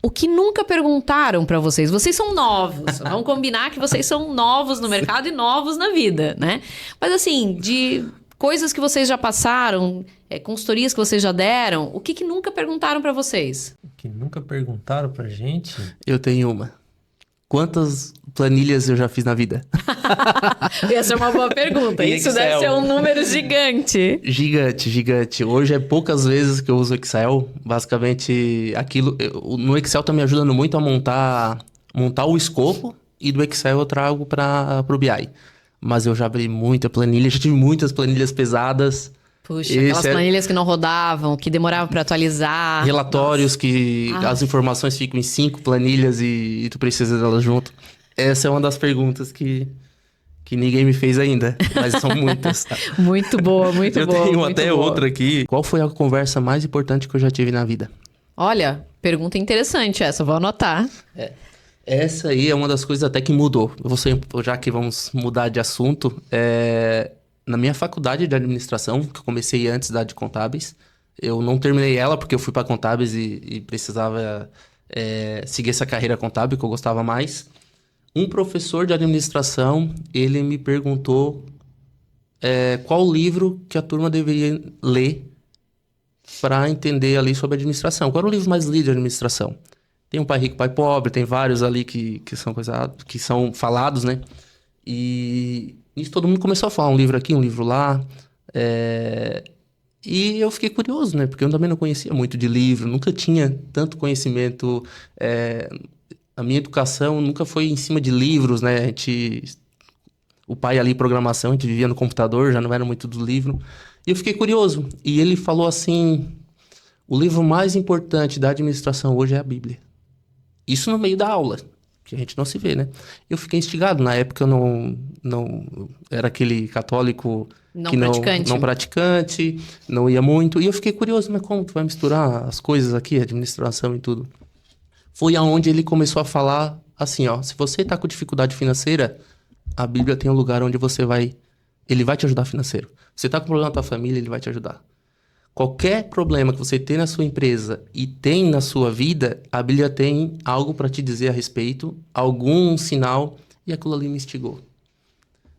o que nunca perguntaram pra vocês. Vocês são novos. Vamos combinar que vocês são novos no mercado e novos na vida, né? Mas assim, de coisas que vocês já passaram, consultorias que vocês já deram, o que nunca perguntaram pra vocês? O que nunca perguntaram pra gente? Eu tenho uma. Quantas planilhas eu já fiz na vida? Essa é uma boa pergunta. Em Isso Excel. deve ser um número gigante. Gigante. Hoje é poucas vezes que eu uso Excel. Basicamente, no Excel tá me ajudando muito a montar o escopo. E do Excel eu trago para o BI. Mas eu já abri muita planilha, já tive muitas planilhas pesadas. Puxa, aquelas planilhas que não rodavam, que demoravam para atualizar. Relatórios que as informações ficam em 5 planilhas e tu precisa delas junto. Essa é uma das perguntas que ninguém me fez ainda, mas são muitas. Tá? Muito boa, muito boa. Eu tenho muito até boa. outra aqui. Qual foi a conversa mais importante que eu já tive na vida? Olha, pergunta interessante essa, vou anotar. Essa aí é uma das coisas até que mudou. Já que vamos mudar de assunto, na minha faculdade de administração, que eu comecei antes da de contábeis, eu não terminei ela porque eu fui para contábeis e precisava seguir essa carreira contábil que eu gostava mais. Um professor de administração, ele me perguntou qual livro que a turma deveria ler para entender ali sobre administração. Qual era o livro mais lido de administração? Tem um Pai Rico, Pai Pobre, tem vários ali que são falados, né? E isso todo mundo começou a falar, um livro aqui, um livro lá. E eu fiquei curioso, né? Porque eu também não conhecia muito de livro, nunca tinha tanto conhecimento. A minha educação nunca foi em cima de livros, né? O pai ali, programação, a gente vivia no computador, já não era muito do livro. E eu fiquei curioso. E ele falou assim, o livro mais importante da administração hoje é a Bíblia. Isso no meio da aula, que a gente não se vê, né? Eu fiquei instigado. Na época eu não era aquele católico não praticante, não ia muito. E eu fiquei curioso, mas como tu vai misturar as coisas aqui, administração e tudo? Foi aonde ele começou a falar assim, ó, se você tá com dificuldade financeira, a Bíblia tem um lugar onde ele vai te ajudar financeiro. Você tá com problema na tua família, ele vai te ajudar. Qualquer problema que você tem na sua empresa e tem na sua vida, a Bíblia tem algo para te dizer a respeito, algum sinal, e aquilo ali me instigou.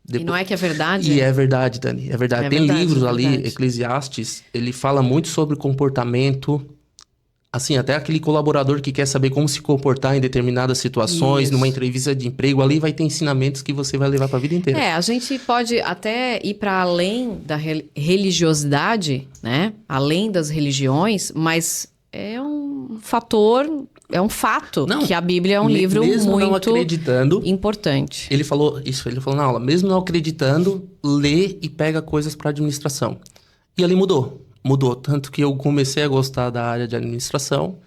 E não é que é verdade? E é verdade, Dani, é verdade. Tem verdade, livros ali, verdade. Eclesiastes, ele fala muito sobre comportamento, assim, até aquele colaborador que quer saber como se comportar em determinadas situações, Isso. numa entrevista de emprego, ali vai ter ensinamentos que você vai levar para a vida inteira. A gente pode até ir para além da religiosidade, né? Além das religiões, mas é um fato que a Bíblia é um livro mesmo muito não acreditando, importante. ele falou na aula, mesmo não acreditando, lê e pega coisas para administração. E ali mudou, tanto que eu comecei a gostar da área de administração,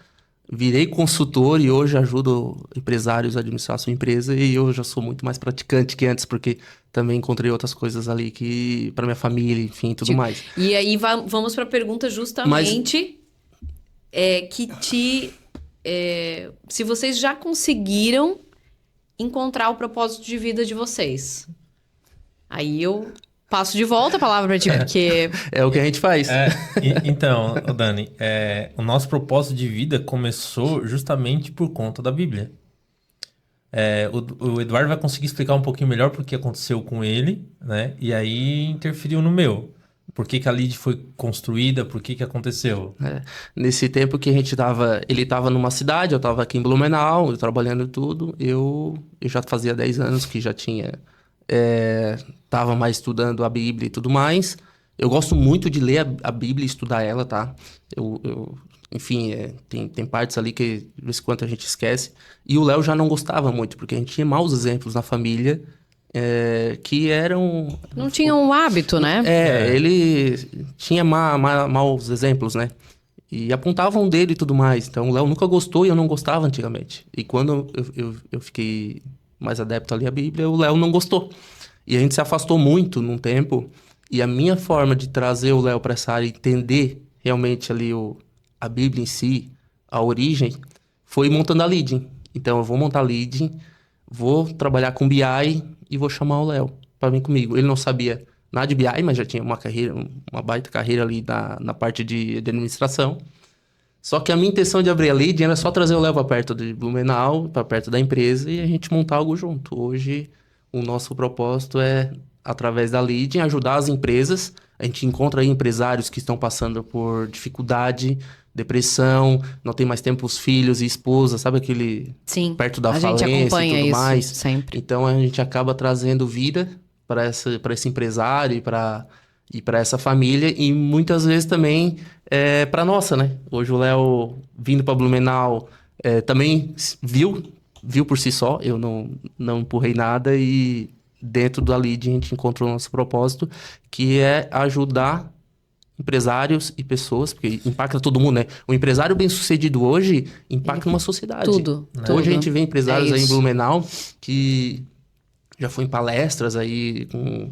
virei consultor e hoje ajudo empresários a administrar a sua empresa e eu já sou muito mais praticante que antes, porque também encontrei outras coisas ali que para minha família, enfim, tudo mais. E aí vamos para a pergunta justamente se vocês já conseguiram encontrar o propósito de vida de vocês. Aí eu passo de volta a palavra para ti, porque... É o que a gente faz. Então, Dani, o nosso propósito de vida começou justamente por conta da Bíblia. O Eduardo vai conseguir explicar um pouquinho melhor porque aconteceu com ele, né? E aí interferiu no meu. Por que a Lid foi construída, por que aconteceu? Nesse tempo que ele estava numa cidade, eu estava aqui em Blumenau, eu trabalhando tudo, eu já fazia 10 anos que já tinha... Tava mais estudando a Bíblia e tudo mais. Eu gosto muito de ler a Bíblia e estudar ela, tá? Enfim, tem partes ali que de vez em quando a gente esquece. E o Léo já não gostava muito, porque a gente tinha maus exemplos na família que eram... Não tinham um hábito, né? Ele tinha maus exemplos, né? E apontavam dele e tudo mais. Então o Léo nunca gostou e eu não gostava antigamente. E quando eu fiquei mais adepto ali à Bíblia, o Léo não gostou. E a gente se afastou muito num tempo. E a minha forma de trazer o Léo para essa área e entender realmente ali a Bíblia em si, a origem, foi montando a Leading. Então eu vou montar a Leading, vou trabalhar com BI e vou chamar o Léo para vir comigo. Ele não sabia nada de BI, mas já tinha uma baita carreira ali na parte de administração. Só que a minha intenção de abrir a Lead era só trazer o Léo para perto de Blumenau, para perto da empresa e a gente montar algo junto. Hoje, o nosso propósito é, através da Lead, ajudar as empresas. A gente encontra aí empresários que estão passando por dificuldade, depressão, não tem mais tempo os filhos e esposa, sabe aquele Sim, perto da a gente falência acompanha e tudo isso mais. sempre. Então a gente acaba trazendo vida para esse empresário e para essa família e muitas vezes também para nossa, né? Hoje o Léo vindo para Blumenau também viu por si só, eu não empurrei nada e dentro da Lead a gente encontrou o nosso propósito, que é ajudar empresários e pessoas, porque impacta todo mundo, né? O empresário bem-sucedido hoje impacta uma sociedade. Tudo. Hoje a gente vê empresários aí em isso. Blumenau que já foi em palestras aí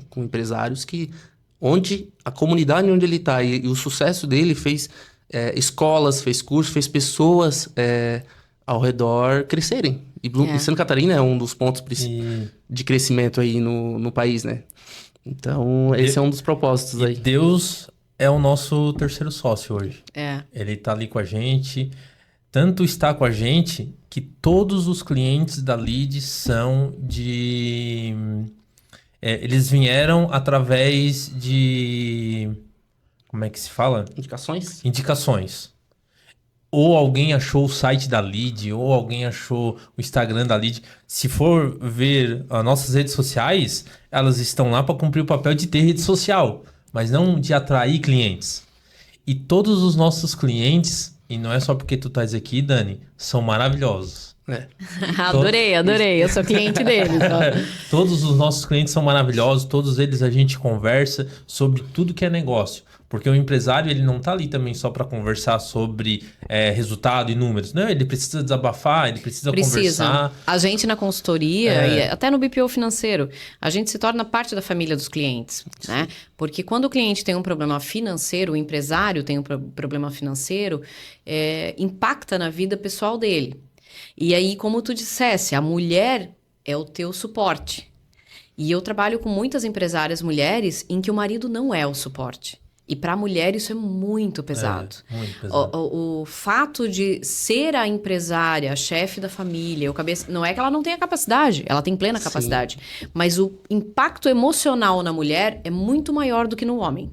com empresários onde a comunidade onde ele está e o sucesso dele fez escolas, fez cursos, fez pessoas ao redor crescerem. E Santa Catarina é um dos pontos de crescimento aí no país, né? Então, esse é um dos propósitos aí. Deus é o nosso terceiro sócio hoje. Ele tá ali com a gente. Tanto está com a gente que todos os clientes da Lead são de... eles vieram através de... Como é que se fala? Indicações? Indicações. Ou alguém achou o site da Lead, ou alguém achou o Instagram da Lead. Se for ver as nossas redes sociais, elas estão lá para cumprir o papel de ter rede social, mas não de atrair clientes. E todos os nossos clientes, e não é só porque tu estás aqui, Dani, são maravilhosos. Adorei. Eu sou cliente deles. Todos os nossos clientes são maravilhosos, todos eles a gente conversa sobre tudo que é negócio. Porque o empresário, ele não tá ali também só para conversar sobre resultado e números. Não, ele precisa desabafar, ele precisa conversar. A gente na consultoria e até no BPO financeiro, a gente se torna parte da família dos clientes, né? Porque quando o cliente tem um problema financeiro, o empresário tem um problema financeiro, impacta na vida pessoal dele. E aí, como tu dissesse, a mulher é o teu suporte. E eu trabalho com muitas empresárias mulheres em que o marido não é o suporte. E para a mulher isso é muito pesado. Muito pesado. O fato de ser a empresária, a chefe da família, não é que ela não tenha capacidade, ela tem plena capacidade. Mas o impacto emocional na mulher é muito maior do que no homem.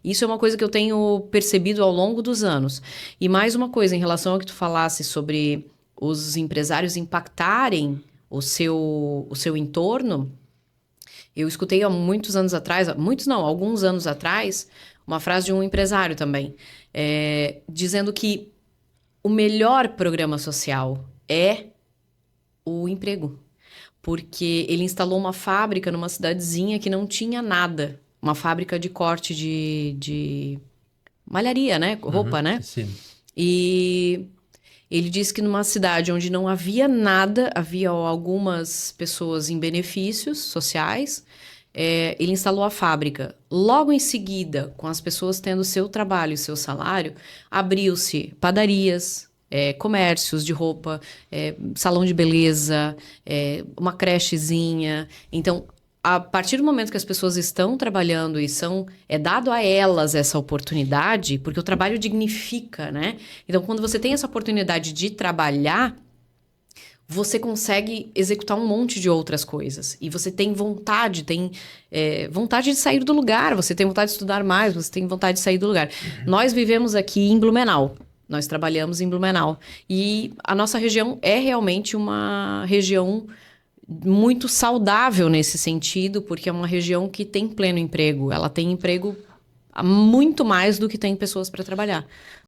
Isso é uma coisa que eu tenho percebido ao longo dos anos. E mais uma coisa, em relação ao que tu falasse sobre os empresários impactarem o seu entorno, eu escutei há muitos anos atrás, alguns anos atrás, uma frase de um empresário também, dizendo que o melhor programa social é o emprego. Porque ele instalou uma fábrica numa cidadezinha que não tinha nada. Uma fábrica de corte de malharia, né? Roupa, né? Sim. E ele disse que numa cidade onde não havia nada, havia algumas pessoas em benefícios sociais, ele instalou a fábrica. Logo em seguida, com as pessoas tendo seu trabalho e seu salário, abriu-se padarias, comércios de roupa, salão de beleza, uma crechezinha. Então, a partir do momento que as pessoas estão trabalhando e é dado a elas essa oportunidade, porque o trabalho dignifica, né? Então, quando você tem essa oportunidade de trabalhar, você consegue executar um monte de outras coisas. E você tem vontade de sair do lugar, você tem vontade de estudar mais, você tem vontade de sair do lugar. Nós vivemos aqui em Blumenau. Nós trabalhamos em Blumenau. E a nossa região é realmente uma região muito saudável nesse sentido, porque é uma região que tem pleno emprego. Ela tem emprego muito mais do que tem pessoas para trabalhar.